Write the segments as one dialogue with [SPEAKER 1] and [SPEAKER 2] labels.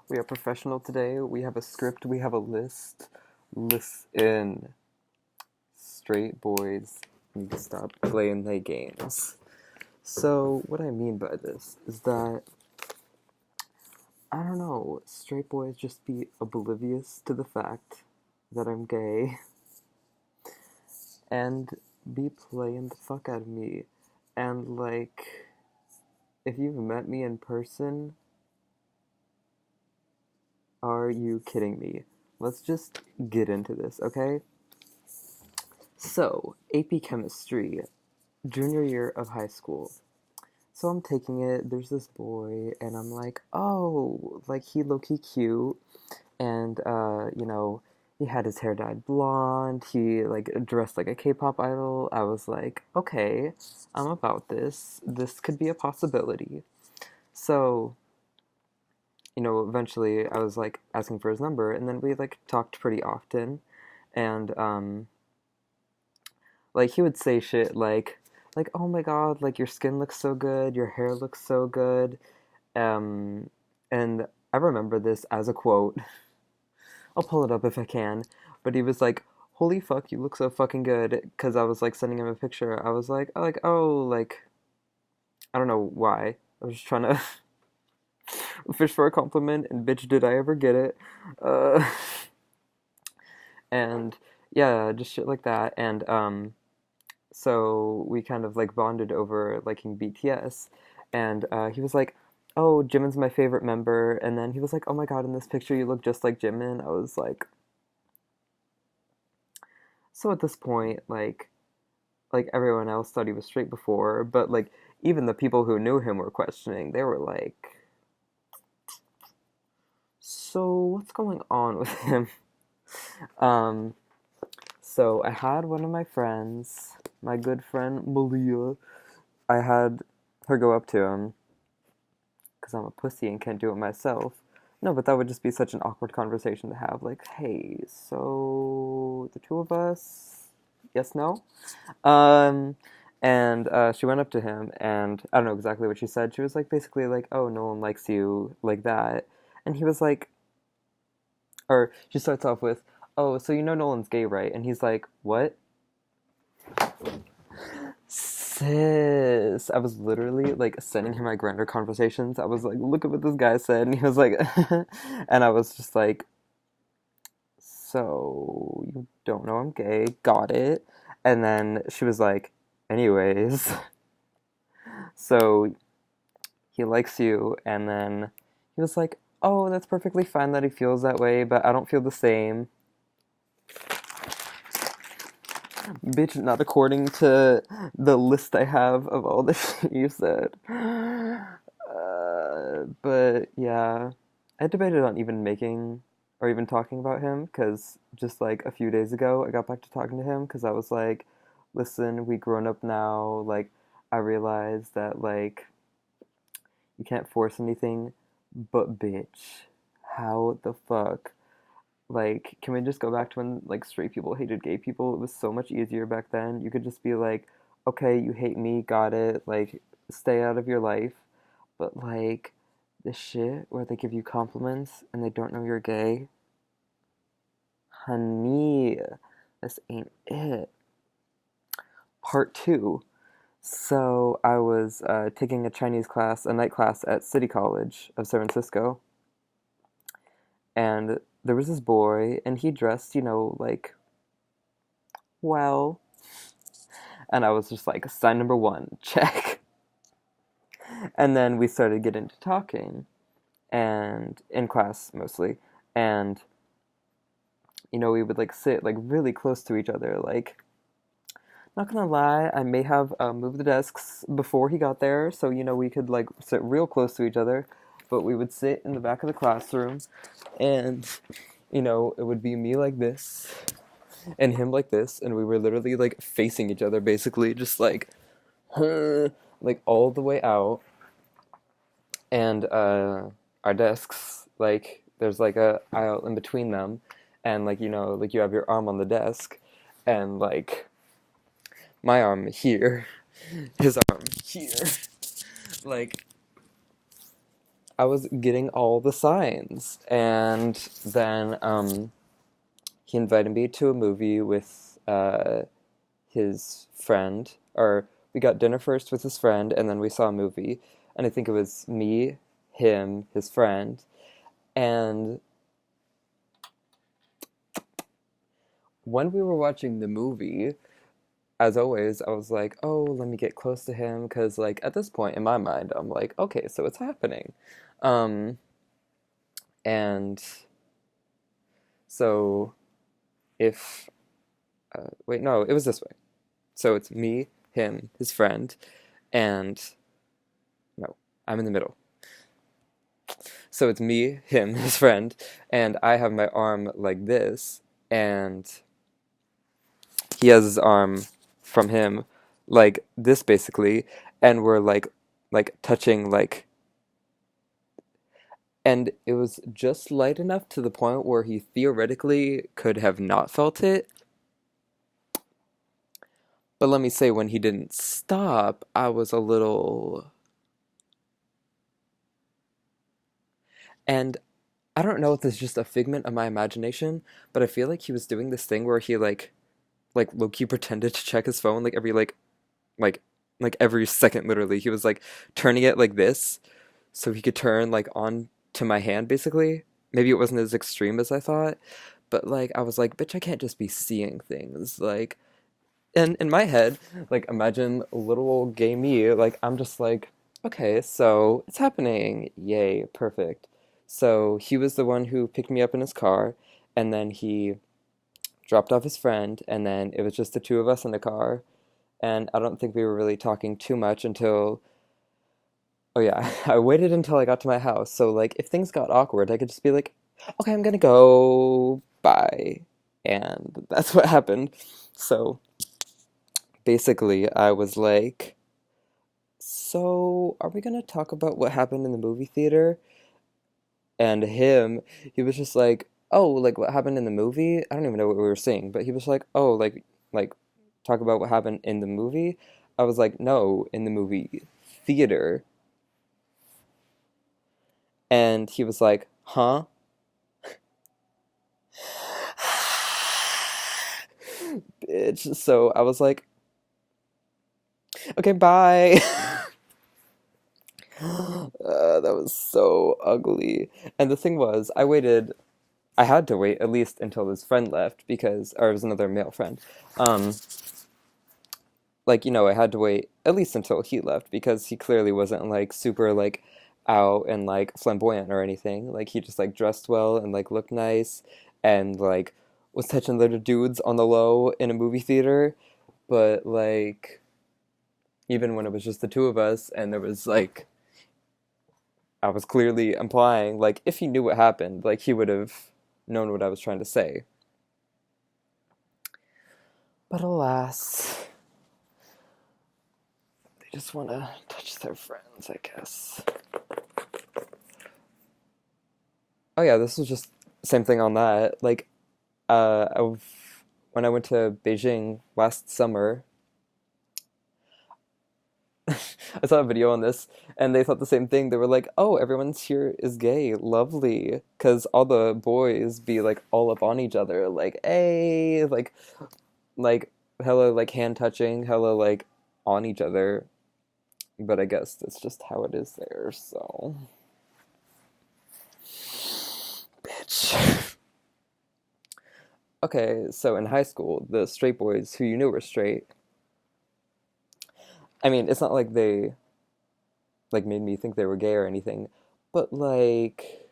[SPEAKER 1] We are professional today. We have a script. We have a list. Listen, straight boys need to stop playing their games. So, what I mean by this is that, I don't know, straight boys just be oblivious to the fact that I'm gay and be playing the fuck out of me. And, like, if you've met me in person, are you kidding me? Let's just get into this, okay? So, AP Chemistry, junior year of high school. So I'm taking it, there's this boy, and I'm like, oh, like, he low-key cute, and, he had his hair dyed blonde, he, like, dressed like a K-pop idol. I was like, okay, I'm about this. This could be a possibility. So, eventually I was, like, asking for his number, and then we, like, talked pretty often, and, like, he would say shit like, oh my god, like, your skin looks so good, your hair looks so good. Um, and I remember this as a quote. I'll pull it up if I can. But he was like, holy fuck, you look so fucking good. Because I was, like, sending him a picture. I was like, oh, like, I don't know why. I was just trying to fish for a compliment, and bitch, did I ever get it. Uh, and, yeah, just shit like that. And, so we kind of like bonded over liking BTS, and he was like, "Oh, Jimin's my favorite member," and then he was like, "Oh my god, in this picture you look just like Jimin." I was like, so at this point, like everyone else thought he was straight before, but like even the people who knew him were questioning. They were like, "So what's going on with him?" Um, so I had one of my friends, my good friend Malia. I had her go up to him because I'm a pussy and can't do it myself. No, but that would just be such an awkward conversation to have. Like, hey, so the two of us, yes, no? Um, and she went up to him, and I don't know exactly what she said. She was like, basically, like, oh, no one likes you like that. And he was like, or she starts off with, oh, so you know Nolan's gay, right? And he's like, what? Sis, I was literally like sending him my grander conversations. I was like, look at what this guy said. And he was like, and I was just like, so you don't know I'm gay, got it. And then she was like, anyways, so he likes you. And then he was like, oh, that's perfectly fine that he feels that way, but I don't feel the same. Bitch, not according to the list I have of all the shit you said. But yeah, I debated on even making or even talking about him because just like a few days ago, I got back to talking to him because I was like, listen, we grown up now. Like, I realized that, like, you can't force anything, but bitch, how the fuck? Like, can we just go back to when, like, straight people hated gay people? It was so much easier back then. You could just be like, okay, you hate me, got it, like, stay out of your life. But, like, this shit where they give you compliments and they don't know you're gay, honey, this ain't it. Part two. So, I was taking a Chinese class, a night class at City College of San Francisco, and there was this boy, and he dressed, like, well. And I was just like, sign number one, check. And then we started getting to talking, and in class mostly. And, we would like sit like really close to each other. Like, not gonna lie, I may have moved the desks before he got there, so, we could like sit real close to each other. But we would sit in the back of the classroom, and, it would be me like this, and him like this, and we were literally like facing each other basically, just like, like all the way out. And our desks, like, there's like a aisle in between them, and like, like you have your arm on the desk, and like my arm here, his arm here, like, I was getting all the signs, and then he invited me to a movie with his friend, or we got dinner first with his friend, and then we saw a movie, and I think it was me, him, his friend, and when we were watching the movie, as always, I was like, oh, let me get close to him, because, like, at this point in my mind, I'm like, okay, so it's happening. Um, and so if, wait, no, it was this way. So it's me, him, his friend, and, no, I'm in the middle. So it's me, him, his friend, and I have my arm like this, and he has his arm from him like this basically, and we're like touching like, and it was just light enough to the point where he theoretically could have not felt it. But let me say, when he didn't stop, I was a little, and I don't know if this is just a figment of my imagination, but I feel like he was doing this thing where he like low-key pretended to check his phone like every like like every second literally. He was like turning it like this so he could turn like on to my hand basically. Maybe it wasn't as extreme as I thought, but like I was like, bitch, I can't just be seeing things. Like, and in my head, like imagine little old gay me, like I'm just like, okay, so it's happening. Yay, perfect. So he was the one who picked me up in his car, and then he dropped off his friend, and then it was just the two of us in the car. And I don't think we were really talking too much until, oh yeah, I waited until I got to my house. So like if things got awkward, I could just be like, okay, I'm gonna go, bye. And that's what happened. So basically, I was like, so are we gonna talk about what happened in the movie theater? And him, he was just like, oh, like what happened in the movie? I don't even know what we were saying, but he was like, oh, like talk about what happened in the movie. I was like, no, in the movie theater. And he was like, huh? Bitch. So I was like, okay, bye. That was so ugly. And the thing was, I had to wait at least until his friend left because, or it was another male friend. Um, like, I had to wait at least until he left because he clearly wasn't like super like out and like flamboyant or anything. Like, he just like dressed well and like looked nice and like was touching little dudes on the low in a movie theater. But like, even when it was just the two of us and there was like, I was clearly implying like if he knew what happened, like he would have known what I was trying to say. But alas, they just want to touch their friends, I guess. Oh yeah, this was just same thing on that. Like, when I went to Beijing last summer, I saw a video on this, and they thought the same thing. They were like, "Oh, everyone's here is gay, lovely," because all the boys be like all up on each other, like, "Hey," like hella like hand touching, hella like on each other. But I guess that's just how it is there. So, bitch. Okay, so in high school, the straight boys who you knew were straight. I mean, it's not like they like made me think they were gay or anything, but like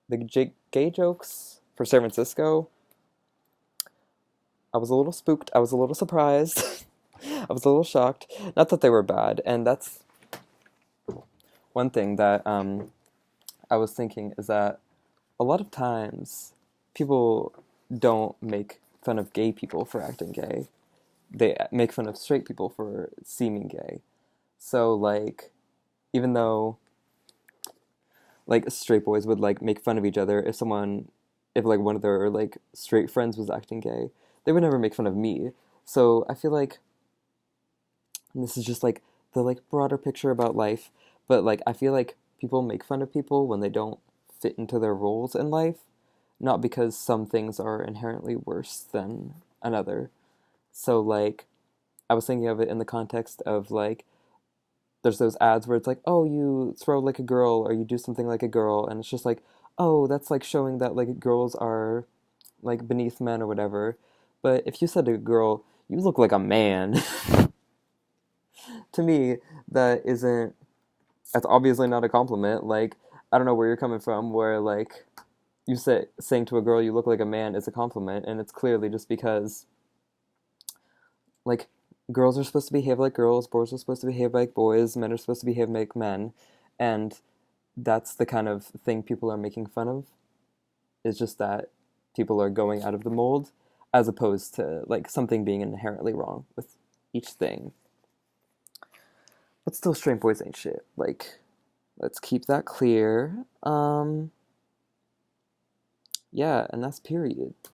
[SPEAKER 1] the gay jokes for San Francisco, I was a little spooked. I was a little surprised. I was a little shocked. Not that they were bad, and that's one thing that I was thinking is that a lot of times people don't make fun of gay people for acting gay. They make fun of straight people for seeming gay. So like, even though like straight boys would like make fun of each other if like one of their like straight friends was acting gay, they would never make fun of me. So I feel like this is just like the like broader picture about life, but like I feel like people make fun of people when they don't fit into their roles in life, not because some things are inherently worse than another. So, like, I was thinking of it in the context of, like, there's those ads where it's like, oh, you throw like a girl or you do something like a girl, and it's just like, oh, that's like showing that like girls are like beneath men or whatever. But if you said to a girl, you look like a man, to me, that isn't, that's obviously not a compliment. Like, I don't know where you're coming from, where like saying to a girl you look like a man is a compliment, and it's clearly just because like girls are supposed to behave like girls, boys are supposed to behave like boys, men are supposed to behave like men, and that's the kind of thing people are making fun of. It's just that people are going out of the mold, as opposed to like something being inherently wrong with each thing. But still, straight boys ain't shit. Like, let's keep that clear. Yeah, and that's period.